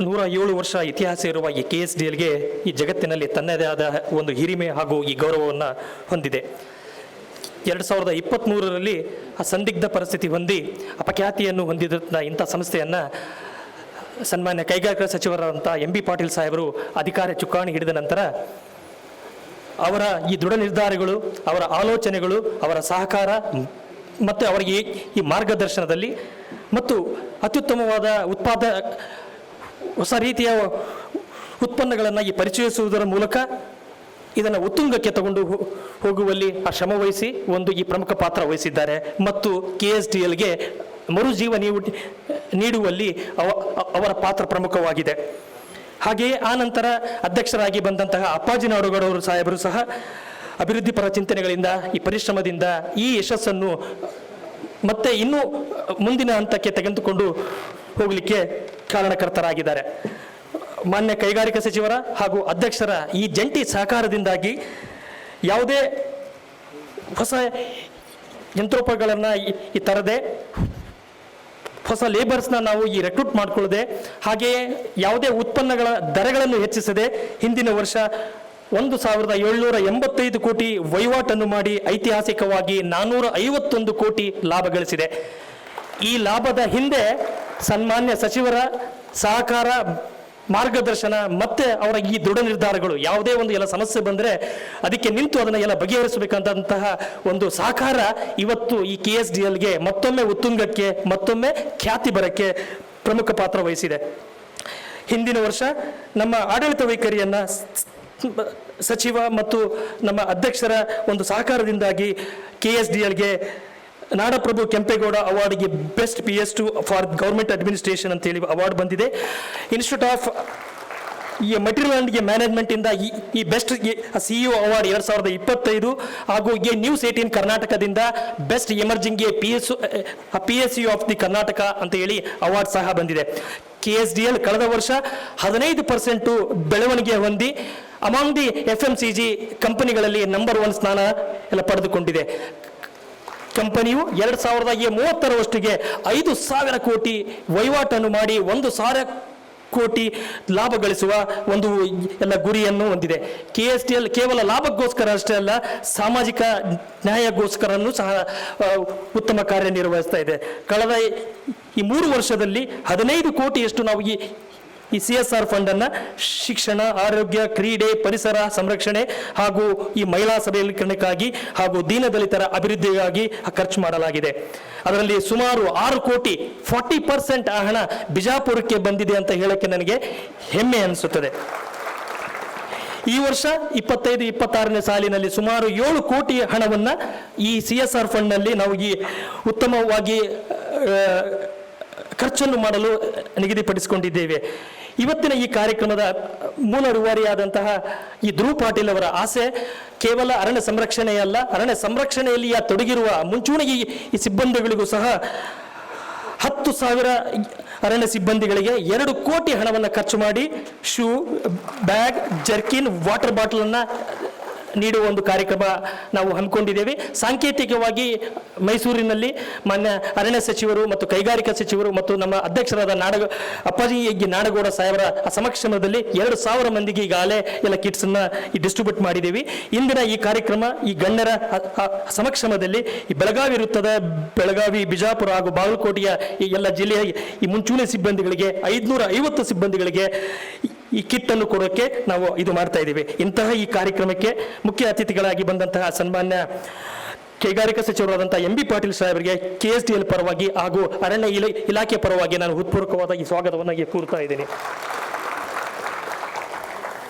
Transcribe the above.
107 ವರ್ಷ ಇತಿಹಾಸ ಇರುವ ಈ KSDLಗೆ ಈ ಜಗತ್ತಿನಲ್ಲಿ ತನ್ನದೇ ಆದ ಒಂದು ಹಿರಿಮೆ ಹಾಗೂ ಈ ಗೌರವವನ್ನು ಹೊಂದಿದೆ. 2023ರಲ್ಲಿ ಆ ಸಂದಿಗ್ಧ ಪರಿಸ್ಥಿತಿ ಹೊಂದಿ ಅಪಖ್ಯಾತಿಯನ್ನು ಹೊಂದಿದ ಇಂಥ ಸಂಸ್ಥೆಯನ್ನು ಸನ್ಮಾನ್ಯ ಕೈಗಾರಿಕಾ ಸಚಿವರಾದಂಥ MB ಪಾಟೀಲ್ ಸಾಹೇಬರು ಅಧಿಕಾರ ಚುಕ್ಕಾಣಿ ಹಿಡಿದ ನಂತರ ಅವರ ಈ ದೃಢ ನಿರ್ಧಾರಗಳು, ಅವರ ಆಲೋಚನೆಗಳು, ಅವರ ಸಹಕಾರ ಮತ್ತು ಅವರಿಗೆ ಈ ಮಾರ್ಗದರ್ಶನದಲ್ಲಿ ಮತ್ತು ಅತ್ಯುತ್ತಮವಾದ ಹೊಸ ರೀತಿಯ ಉತ್ಪನ್ನಗಳನ್ನು ಈ ಪರಿಚಯಿಸುವುದರ ಮೂಲಕ ಇದನ್ನು ಉತ್ತುಂಗಕ್ಕೆ ತಗೊಂಡು ಹೋಗುವಲ್ಲಿ ಆ ಶ್ರಮವಹಿಸಿ ಈ ಪ್ರಮುಖ ಪಾತ್ರ ವಹಿಸಿದ್ದಾರೆ ಮತ್ತು KSDLಗೆ ಮರುಜೀವ ನೀಡುವಲ್ಲಿ ಅವರ ಪಾತ್ರ ಪ್ರಮುಖವಾಗಿದೆ. ಹಾಗೆಯೇ ಆ ನಂತರ ಅಧ್ಯಕ್ಷರಾಗಿ ಬಂದಂತಹ ಅಪ್ಪಾಜಿ ನಾಡುಗೌಡರು ಸಾಹೇಬರು ಸಹ ಅಭಿವೃದ್ಧಿ ಪರ ಚಿಂತನೆಗಳಿಂದ ಈ ಪರಿಶ್ರಮದಿಂದ ಈ ಯಶಸ್ಸನ್ನು ಮತ್ತೆ ಇನ್ನೂ ಮುಂದಿನ ಹಂತಕ್ಕೆ ತೆಗೆದುಕೊಂಡು ಹೋಗಲಿಕ್ಕೆ ಕಾರಣಕರ್ತರಾಗಿದ್ದಾರೆ. ಮಾನ್ಯ ಕೈಗಾರಿಕಾ ಸಚಿವರ ಹಾಗೂ ಅಧ್ಯಕ್ಷರ ಈ ಜಂಟಿ ಸಹಕಾರದಿಂದಾಗಿ ಯಾವುದೇ ಹೊಸ ಯಂತ್ರೋಪಕರಣಗಳನ್ನು ಈ ತರದೆ, ಹೊಸ ಲೇಬರ್ಸ್ನ ನಾವು ಈ ರೆಕ್ರೂಟ್ ಮಾಡಿಕೊಳ್ಳದೆ, ಹಾಗೆಯೇ ಯಾವುದೇ ಉತ್ಪನ್ನಗಳ ದರಗಳನ್ನು ಹೆಚ್ಚಿಸದೆ ಹಿಂದಿನ ವರ್ಷ 1785 ಕೋಟಿ ವಹಿವಾಟನ್ನು ಮಾಡಿ ಐತಿಹಾಸಿಕವಾಗಿ 451 ಕೋಟಿ ಲಾಭ ಗಳಿಸಿದೆ. ಈ ಲಾಭದ ಹಿಂದೆ ಸನ್ಮಾನ್ಯ ಸಚಿವರ ಸಹಕಾರ, ಮಾರ್ಗದರ್ಶನ ಮತ್ತೆ ಅವರ ಈ ದೃಢ ನಿರ್ಧಾರಗಳು, ಯಾವುದೇ ಎಲ್ಲ ಸಮಸ್ಯೆ ಬಂದರೆ ಅದಕ್ಕೆ ನಿಂತು ಅದನ್ನು ಎಲ್ಲ ಬಗೆಹರಿಸಬೇಕಂತಹ ಒಂದು ಸಹಕಾರ ಇವತ್ತು ಈ KSDLಗೆ ಮತ್ತೊಮ್ಮೆ ಉತ್ತುಂಗಕ್ಕೆ, ಮತ್ತೊಮ್ಮೆ ಖ್ಯಾತಿ ಬರಕ್ಕೆ ಪ್ರಮುಖ ಪಾತ್ರ ವಹಿಸಿದೆ. ಹಿಂದಿನ ವರ್ಷ ನಮ್ಮ ಆಡಳಿತ ವೈಖರಿಯನ್ನು ಸಚಿವ ಮತ್ತು ನಮ್ಮ ಅಧ್ಯಕ್ಷರ ಒಂದು ಸಹಕಾರದಿಂದಾಗಿ KSDLಗೆ ನಾಡಪ್ರಭು ಕೆಂಪೇಗೌಡ ಅವಾರ್ಡ್ಗೆ best PS2 for government administration ಅಂತೇಳಿ ಅವಾರ್ಡ್ ಬಂದಿದೆ. ಇನ್ಸ್ಟಿಟ್ಯೂಟ್ ಆಫ್ ಈ ಮೆಟೀರಿಯಲ್ ಆ್ಯಂಡ್ ಮ್ಯಾನೇಜ್ಮೆಂಟಿಂದ ಈ ಬೆಸ್ಟ್ CEO ಅವಾರ್ಡ್ 2025 ಹಾಗೂ ನ್ಯೂಸ್ 18 ಕರ್ನಾಟಕದಿಂದ best emerging PSU of the Karnataka ಅಂತ ಹೇಳಿ ಅವಾರ್ಡ್ ಸಹ ಬಂದಿದೆ. KSDL ಕಳೆದ ವರ್ಷ 15% ಬೆಳವಣಿಗೆ ಹೊಂದಿ ಅಮಾಂಗ್ ದಿ FMCG ಕಂಪನಿಗಳಲ್ಲಿ ನಂಬರ್ 1 ಸ್ಥಾನ ಎಲ್ಲ ಪಡೆದುಕೊಂಡಿದೆ. ಕಂಪನಿಯು 2030ರವಷ್ಟಿಗೆ 5,000 ಕೋಟಿ ವಹಿವಾಟನ್ನು ಮಾಡಿ 1,000 ಕೋಟಿ ಲಾಭ ಗಳಿಸುವ ಒಂದು ಗುರಿಯನ್ನು ಹೊಂದಿದೆ. KSDL ಕೇವಲ ಲಾಭಕ್ಕೋಸ್ಕರ ಅಷ್ಟೇ ಅಲ್ಲ, ಸಾಮಾಜಿಕ ನ್ಯಾಯಕ್ಕೋಸ್ಕರನೂ ಸಹ ಉತ್ತಮ ಕಾರ್ಯನಿರ್ವಹಿಸ್ತಾ ಇದೆ. ಕಳೆದ ಈ 3 ವರ್ಷದಲ್ಲಿ 15 ಕೋಟಿಯಷ್ಟು ನಾವು ಈ CSR ಫಂಡನ್ನು ಶಿಕ್ಷಣ, ಆರೋಗ್ಯ, ಕ್ರೀಡೆ, ಪರಿಸರ ಸಂರಕ್ಷಣೆ ಹಾಗೂ ಈ ಮಹಿಳಾ ಸಬಲೀಕರಣಕ್ಕಾಗಿ ಹಾಗೂ ದೀನದಲಿತರ ಅಭಿವೃದ್ಧಿಗಾಗಿ ಖರ್ಚು ಮಾಡಲಾಗಿದೆ. ಅದರಲ್ಲಿ ಸುಮಾರು 6 ಕೋಟಿ 40% ಆ ಹಣ ಬಿಜಾಪುರಕ್ಕೆ ಬಂದಿದೆ ಅಂತ ಹೇಳಕ್ಕೆ ನನಗೆ ಹೆಮ್ಮೆ ಅನಿಸುತ್ತದೆ. ಈ ವರ್ಷ 25-26ನೇ ಸಾಲಿನಲ್ಲಿ ಸುಮಾರು 7 ಕೋಟಿ ಹಣವನ್ನು ಈ CSR ಫಂಡ್ನಲ್ಲಿ ನಾವು ಈ ಉತ್ತಮವಾಗಿ ಖರ್ಚನ್ನು ಮಾಡಲು ನಿಗದಿಪಡಿಸಿಕೊಂಡಿದ್ದೇವೆ. ಇವತ್ತಿನ ಈ ಕಾರ್ಯಕ್ರಮದ ಮೂಲ ರೂವಾರಿಯಾದಂತಹ ಈ ಧ್ರುವ್ ಪಾಟೀಲ್ ಅವರ ಆಸೆ ಕೇವಲ ಅರಣ್ಯ ಸಂರಕ್ಷಣೆಯಲ್ಲ, ಅರಣ್ಯ ಸಂರಕ್ಷಣೆಯಲ್ಲಿ ತೊಡಗಿರುವ ಮುಂಚೂಣಿ ಈ ಸಿಬ್ಬಂದಿಗಳಿಗೂ ಸಹ 10,000 ಅರಣ್ಯ ಸಿಬ್ಬಂದಿಗಳಿಗೆ 2 ಕೋಟಿ ಹಣವನ್ನು ಖರ್ಚು ಮಾಡಿ ಶೂ, ಬ್ಯಾಗ್, ಜರ್ಕಿನ್, ವಾಟರ್ ಬಾಟಲನ್ನು ನೀಡುವ ಒಂದು ಕಾರ್ಯಕ್ರಮ ನಾವು ಹಮ್ಮಿಕೊಂಡಿದ್ದೇವೆ. ಸಾಂಕೇತಿಕವಾಗಿ ಮೈಸೂರಿನಲ್ಲಿ ಮಾನ್ಯ ಅರಣ್ಯ ಸಚಿವರು ಮತ್ತು ಕೈಗಾರಿಕಾ ಸಚಿವರು ಮತ್ತು ನಮ್ಮ ಅಧ್ಯಕ್ಷರಾದ ಅಪ್ಪಾಜಿ ನಾಡಗೌಡ ಸಾಹೇಬರ ಸಮಕ್ಷಮದಲ್ಲಿ 2,000 ಮಂದಿಗೆ ಈಗಾಗಲೇ ಕಿಟ್ಸನ್ನು ಡಿಸ್ಟ್ರಿಬ್ಯೂಟ್ ಮಾಡಿದ್ದೀವಿ. ಇಂದಿನ ಈ ಕಾರ್ಯಕ್ರಮ ಈ ಗಣ್ಯರ ಸಮಕ್ಷಮದಲ್ಲಿ ಈ ಬೆಳಗಾವಿ ವೃತ್ತದ ಬೆಳಗಾವಿ, ಬಿಜಾಪುರ ಹಾಗೂ ಬಾಗಲಕೋಟೆಯ ಈ ಎಲ್ಲ ಜಿಲ್ಲೆಯ ಈ ಮುಂಚೂಣಿ ಸಿಬ್ಬಂದಿಗಳಿಗೆ 550 ಸಿಬ್ಬಂದಿಗಳಿಗೆ ಈ ಕಿಟ್ ಅನ್ನು ಕೊಡೋಕೆ ನಾವು ಇದು ಮಾಡ್ತಾ ಇದ್ದೀವಿ. ಇಂತಹ ಈ ಕಾರ್ಯಕ್ರಮಕ್ಕೆ ಮುಖ್ಯ ಅತಿಥಿಗಳಾಗಿ ಬಂದಂತಹ ಸನ್ಮಾನ್ಯ ಕೈಗಾರಿಕಾ ಸಚಿವರಾದಂತಹ MB ಪಾಟೀಲ್ ಸಾಹೇಬರಿಗೆ KSDL ಪರವಾಗಿ ಹಾಗೂ ಅರಣ್ಯ ಇಲಾಖೆ ಪರವಾಗಿ ನಾನು ಹೃತ್ಪೂರ್ವಕವಾದ ಈ ಸ್ವಾಗತವನ್ನು ಕೋರ್ತಾ ಇದ್ದೀನಿ.